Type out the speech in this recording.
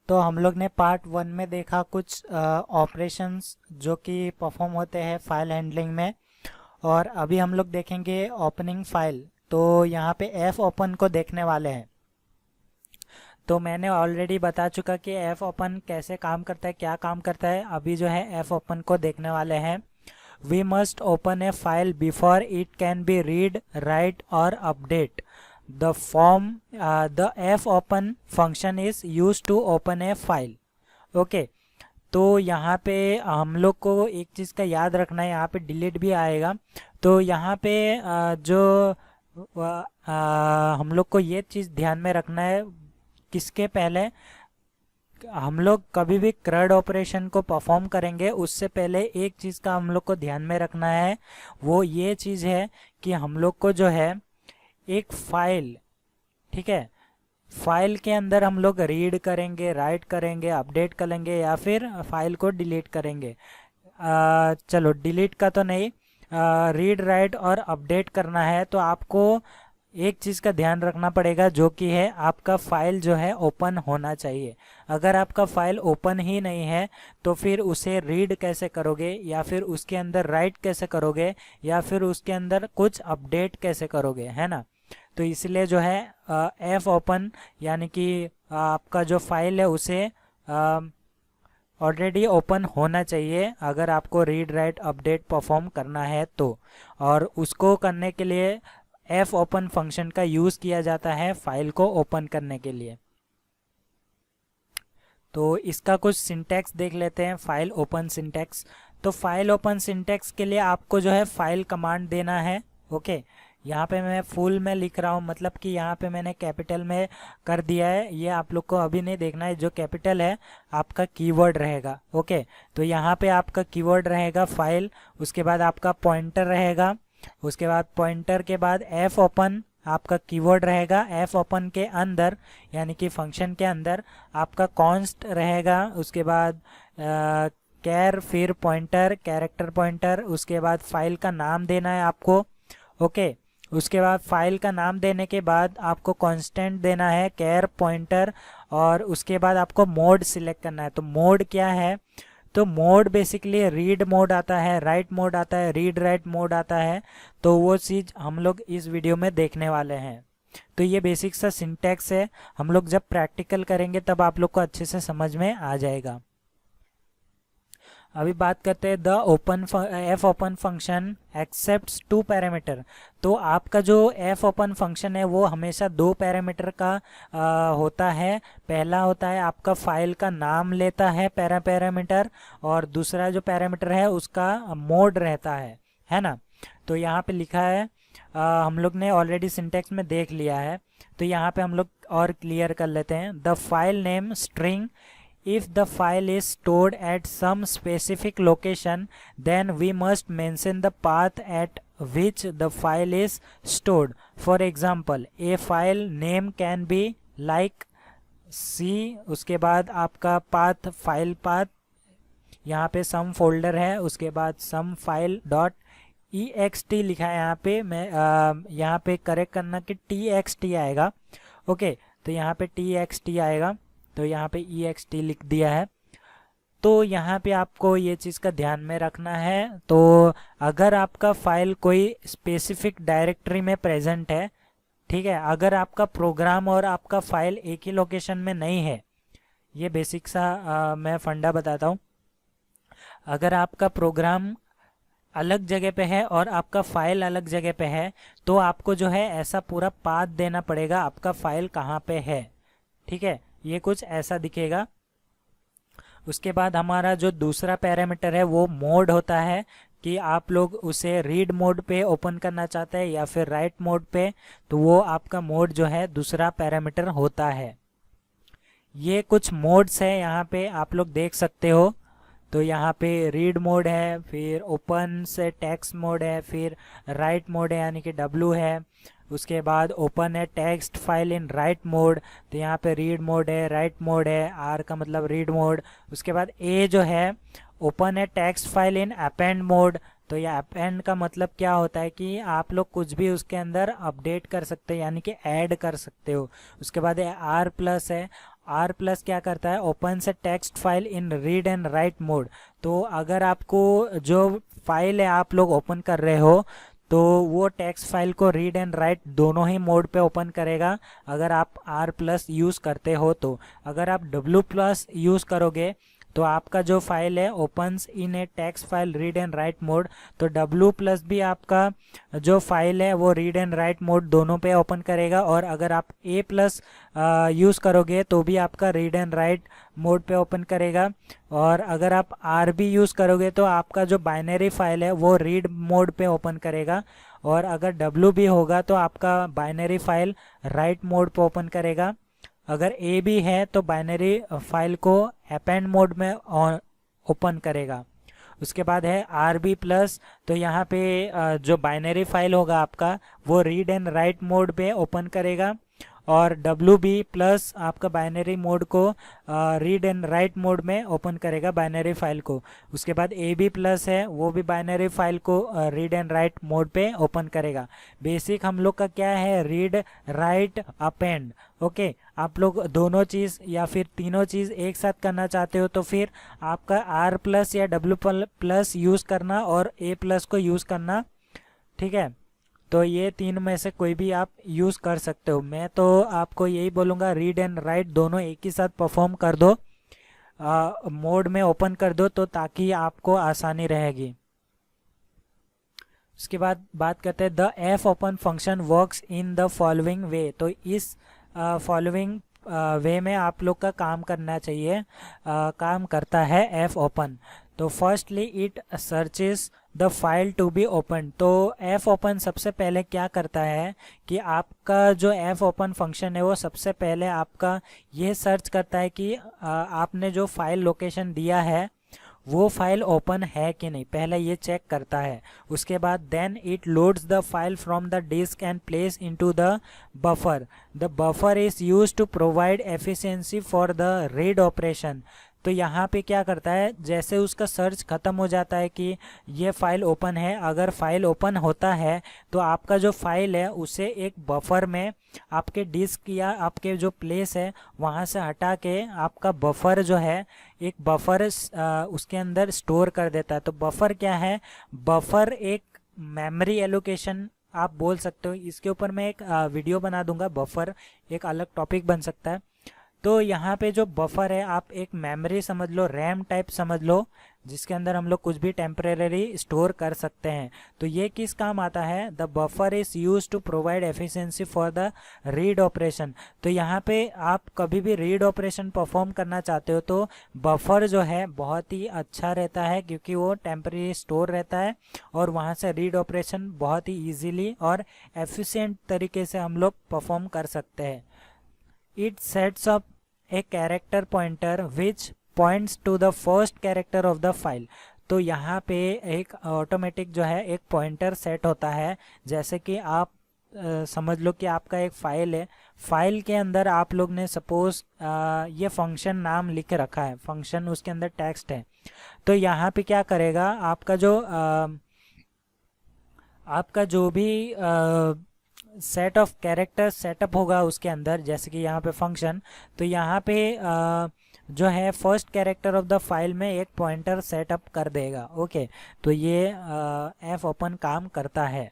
तो हम लोग ने पार्ट 1 में देखा कुछ ऑपरेशंस जो कि परफॉर्म होते हैं फाइल हैंडलिंग में। और अभी हम लोग देखेंगे ओपनिंग फाइल। तो यहाँ पे एफ ओपन को देखने वाले हैं। तो मैंने ऑलरेडी बता चुका कि एफ ओपन कैसे काम करता है, क्या काम करता है। अभी जो है एफ ओपन को देखने वाले हैं। We must open a file before it can be read, write और update the form. The F open function is use to open a file. Okay, तो यहाँ पे हम लोग को एक चीज़ का याद रखना है, यहाँ पे डिलीट भी आएगा। तो यहाँ पे हम लोग को ये चीज़ ध्यान में रखना है, किसके पहले हम लोग कभी भी क्रड ऑपरेशन को परफॉर्म करेंगे उससे पहले एक चीज़ का हम लोग को ध्यान में रखना है। वो ये चीज़ है कि हम लोग को जो है एक फाइल, ठीक है, फाइल के अंदर हम लोग रीड करेंगे, राइट करेंगे, अपडेट करेंगे या फिर फाइल को डिलीट करेंगे। चलो डिलीट का तो नहीं, रीड राइट और अपडेट करना है। तो आपको एक चीज़ का ध्यान रखना पड़ेगा जो कि है आपका फाइल जो है ओपन होना चाहिए। अगर आपका फाइल ओपन ही नहीं है तो फिर उसे रीड कैसे करोगे, या फिर उसके अंदर राइट कैसे करोगे, या फिर उसके अंदर कुछ अपडेट कैसे करोगे, है ना। तो इसलिए जो है एफ ओपन यानी कि आपका जो फाइल है उसे ऑलरेडी ओपन होना चाहिए अगर आपको रीड राइट अपडेट परफॉर्म करना है तो। और उसको करने के लिए एफ ओपन फंक्शन का यूज़ किया जाता है फाइल को ओपन करने के लिए। तो इसका कुछ सिंटैक्स देख लेते हैं, फाइल ओपन सिंटैक्स। तो फाइल ओपन सिंटैक्स के लिए आपको जो है फाइल कमांड देना है। ओके, यहाँ पे मैं फुल में लिख रहा हूँ, मतलब कि यहाँ पे मैंने कैपिटल में कर दिया है। ये आप लोग को अभी नहीं देखना है, जो कैपिटल है आपका कीवर्ड रहेगा। ओके, तो यहाँ पे आपका कीवर्ड रहेगा फाइल, उसके बाद आपका पॉइंटर रहेगा, उसके बाद पॉइंटर के बाद एफ ओपन आपका कीवर्ड रहेगा। एफ ओपन के अंदर यानी कि फंक्शन के अंदर आपका कॉन्स्ट रहेगा, उसके बाद कैर, फिर पॉइंटर, कैरेक्टर पॉइंटर, उसके बाद फाइल का नाम देना है आपको। ओके, उसके बाद फाइल का नाम देने के बाद आपको कांस्टेंट देना है कैर पॉइंटर, और उसके बाद आपको मोड सिलेक्ट करना है। तो मोड क्या है, तो मोड बेसिकली रीड मोड आता है, राइट मोड आता है, रीड राइट मोड आता है। तो वो चीज़ हम लोग इस वीडियो में देखने वाले हैं। तो ये बेसिक सा सिंटैक्स है, हम लोग जब प्रैक्टिकल करेंगे तब आप लोग को अच्छे से समझ में आ जाएगा। अभी बात करते हैं the open F open function accepts 2 parameter. तो आपका जो एफ ओपन फंक्शन है वो हमेशा 2 पैरामीटर का होता है। पहला होता है आपका फाइल का नाम लेता है पैरामीटर, और दूसरा जो पैरामीटर है उसका मोड रहता है ना। तो यहाँ पे लिखा है, हम लोग ने ऑलरेडी सिंटेक्स में देख लिया है। तो यहाँ पे हम लोग और क्लियर कर लेते हैं। The file name string, if the file is stored at some specific location then we must mention the path at which the file is stored. For example, a file name can be like C, उसके बाद आपका path, file path, यहाँ पे सम folder है, उसके बाद सम file dot ext लिखा है। यहाँ पे मैं यहाँ पे करेक्ट करना कि txt आएगा। ओके, तो यहाँ पे txt आएगा, तो यहाँ पे ext लिख दिया है। तो यहाँ पे आपको ये चीज़ का ध्यान में रखना है। तो अगर आपका फाइल कोई स्पेसिफिक डायरेक्टरी में प्रेजेंट है, ठीक है, अगर आपका प्रोग्राम और आपका फाइल एक ही लोकेशन में नहीं है, ये बेसिक सा मैं फंडा बताता हूँ। अगर आपका प्रोग्राम अलग जगह पे है और आपका फाइल अलग जगह पे है तो आपको जो है ऐसा पूरा पाथ देना पड़ेगा आपका फाइल कहाँ पे है। ठीक है, ये कुछ ऐसा दिखेगा। उसके बाद हमारा जो दूसरा पैरामीटर है वो मोड होता है, कि आप लोग उसे रीड मोड पे ओपन करना चाहते हैं या फिर राइट मोड पे, तो वो आपका मोड जो है दूसरा पैरामीटर होता है। ये कुछ मोड्स है यहाँ पे आप लोग देख सकते हो। तो यहाँ पे रीड मोड है, फिर ओपन से टेक्स्ट मोड है, फिर राइट मोड है यानी कि W है, उसके बाद ओपन है text file in right mode. तो यहाँ पे रीड मोड है, राइट मोड है, R का मतलब रीड मोड। उसके बाद A जो है ओपन है text file in append mode. तो ये अपेंड का मतलब क्या होता है कि आप लोग कुछ भी उसके अंदर अपडेट कर सकते हो यानी कि ऐड कर सकते हो। उसके बाद R+ है, आर प्लस क्या करता है, ओपन से text file in read and right mode. तो अगर आपको जो फाइल है आप लोग ओपन कर रहे हो तो वो टेक्स्ट फाइल को रीड एंड राइट दोनों ही मोड पे ओपन करेगा अगर आप आर प्लस यूज़ करते हो। तो अगर आप डब्ल्यू प्लस यूज़ करोगे तो आपका जो फाइल है opens in A text file read and right mode, तो डब्ल्यू प्लस भी आपका जो फाइल है वो रीड एंड राइट मोड दोनों पे ओपन करेगा। और अगर आप ए प्लस यूज़ करोगे तो भी आपका रीड एंड राइट मोड पे ओपन करेगा। और अगर आप आर बी यूज़ करोगे तो आपका जो बाइनरी फाइल है वो रीड मोड पे ओपन करेगा। और अगर डब्ल्यू बी होगा तो आपका बाइनरी फाइल राइट मोड पे ओपन करेगा। अगर ए भी है तो बाइनरी फाइल को अपेंड मोड में ओपन करेगा। उसके बाद है आर बी प्लस, तो यहाँ पे जो बाइनरी फाइल होगा आपका वो रीड एंड राइट मोड पे ओपन करेगा। और डब्ल्यू बी प्लस आपका बाइनरी मोड को रीड एंड राइट मोड में ओपन करेगा बाइनरी फाइल को। उसके बाद ए बी प्लस है वो भी बाइनरी फाइल को रीड एंड राइट मोड पे ओपन करेगा। बेसिक हम लोग का क्या है, रीड राइट अपेंड। ओके, आप लोग दोनों चीज़ या फिर तीनों चीज़ एक साथ करना चाहते हो तो फिर आपका आर प्लस या डब्ल्यू प्लस यूज़ करना और ए प्लस को यूज़ करना, ठीक है। तो ये तीन में से कोई भी आप यूज़ कर सकते हो। मैं तो आपको यही बोलूँगा रीड एंड राइट दोनों एक ही साथ परफॉर्म कर दो, मोड में ओपन कर दो, तो ताकि आपको आसानी रहेगी। उसके बाद बात करते हैं the F open function works in the following वे। तो इस फॉलोइंग वे में आप लोग का काम करना चाहिए, काम करता है एफ ओपन। तो firstly it searches the file to be open. तो एफ ओपन सबसे पहले क्या करता है कि आपका जो एफ ओपन फंक्शन है वो सबसे पहले आपका ये सर्च करता है कि आपने जो फाइल लोकेशन दिया है वो फाइल ओपन है कि नहीं, पहले ये चेक करता है। उसके बाद then it loads the file from the disk and place into the buffer. The buffer is used to provide efficiency for the read operation. तो यहाँ पे क्या करता है, जैसे उसका सर्च ख़त्म हो जाता है कि ये फ़ाइल ओपन है, अगर फाइल ओपन होता है तो आपका जो फाइल है उसे एक बफर में आपके डिस्क या आपके जो प्लेस है वहाँ से हटा के आपका बफर जो है एक बफर उसके अंदर स्टोर कर देता है। तो बफर क्या है, बफर एक मेमोरी एलोकेशन आप बोल सकते हो। इसके ऊपर मैं एक वीडियो बना दूंगा, बफर एक अलग टॉपिक बन सकता है। तो यहाँ पे जो बफर है आप एक मेमोरी समझ लो, रैम टाइप समझ लो, जिसके अंदर हम लोग कुछ भी टेम्परेरी स्टोर कर सकते हैं। तो ये किस काम आता है, the buffer is use to provide efficiency for the read operation. तो यहाँ पे आप कभी भी रीड ऑपरेशन परफॉर्म करना चाहते हो तो बफर जो है बहुत ही अच्छा रहता है, क्योंकि वो टेम्परेरी स्टोर रहता है और वहाँ से रीड ऑपरेशन बहुत ही ईजीली और एफिशिएंट तरीके से हम लोग परफॉर्म कर सकते हैं। It sets up a character pointer which points to the first character of the file। तो यहाँ पे एक ऑटोमेटिक जो है एक पॉइंटर सेट होता है। जैसे कि आप समझ लो कि आपका एक फ़ाइल है, फाइल के अंदर आप लोग ने सपोज ये फंक्शन नाम लिख रखा है, फंक्शन उसके अंदर टेक्स्ट है। तो यहाँ पे क्या करेगा, आपका जो भी सेट ऑफ कैरेक्टर सेटअप होगा उसके अंदर, जैसे कि यहाँ पे फंक्शन, तो यहाँ पे जो है first character of the file में एक पॉइंटर सेटअप कर देगा। ओके, तो ये एफ ओपन काम करता है।